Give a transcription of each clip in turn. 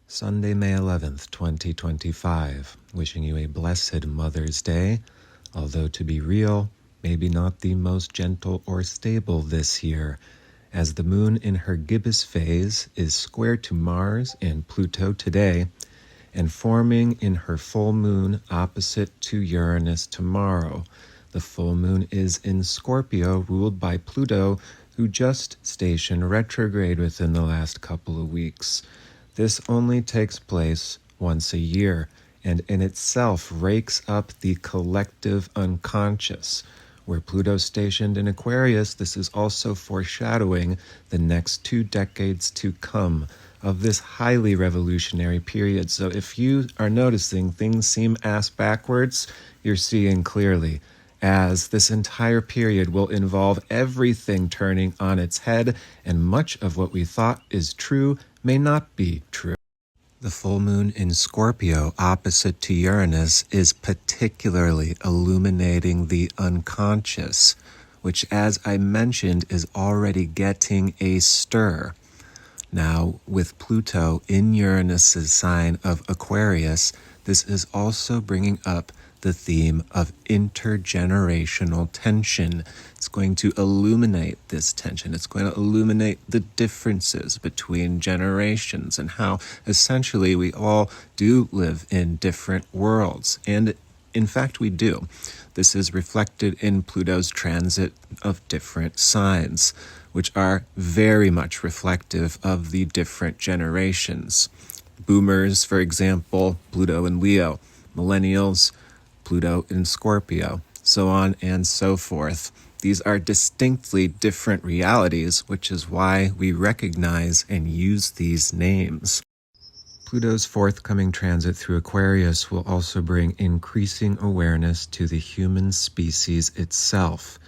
Sunday, May 11th, 2025. Wishing you a blessed Mother's Day, although to be real, maybe not the most gentle or stable this year, as the moon in her gibbous phase is square to Mars and Pluto today, and forming in her full moon opposite to Uranus tomorrow. The full moon is in Scorpio, ruled by Pluto, who just stationed retrograde within the last couple of weeks. This only takes place once a year, and in itself rakes up the collective unconscious. Where Pluto stationed in Aquarius, this is also foreshadowing the next 2 decades to come of this highly revolutionary period. So if you are noticing things seem ass backwards, you're seeing clearly, as this entire period will involve everything turning on its head, and much of what we thought is true may not be true. The full moon in Scorpio opposite to Uranus is particularly illuminating the unconscious, which, as I mentioned, is already getting a stir. Now, with Pluto in Uranus's sign of Aquarius, this is also bringing up the theme of intergenerational tension. It's going to illuminate this tension. It's going to illuminate the differences between generations and how essentially we all do live in different worlds. And in fact, we do. This is reflected in Pluto's transit of different signs, which are very much reflective of the different generations. Boomers, for example, Pluto in Leo. Millennials, Pluto in Scorpio, so on and so forth. These are distinctly different realities, which is why we recognize and use these names. Pluto's forthcoming transit through Aquarius will also bring increasing awareness to the human species itself.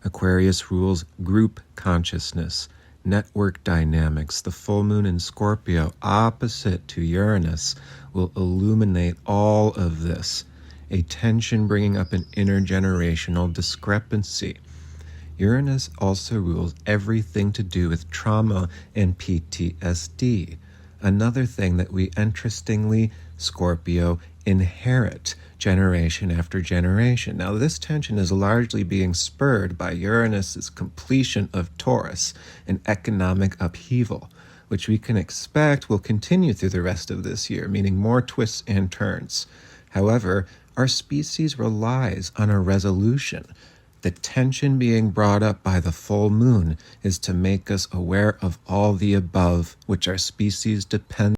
Aquarius rules group consciousness, network dynamics. The full moon in Scorpio, opposite to Uranus, will illuminate all of this, a tension bringing up an intergenerational discrepancy. Uranus also rules everything to do with trauma and PTSD, another thing that we interestingly, Scorpio, inherit generation after generation. Now, this tension is largely being spurred by Uranus's completion of Taurus, an economic upheaval, which we can expect will continue through the rest of this year, meaning more twists and turns. However, our species relies on a resolution. The tension being brought up by the full moon is to make us aware of all the above, which our species depends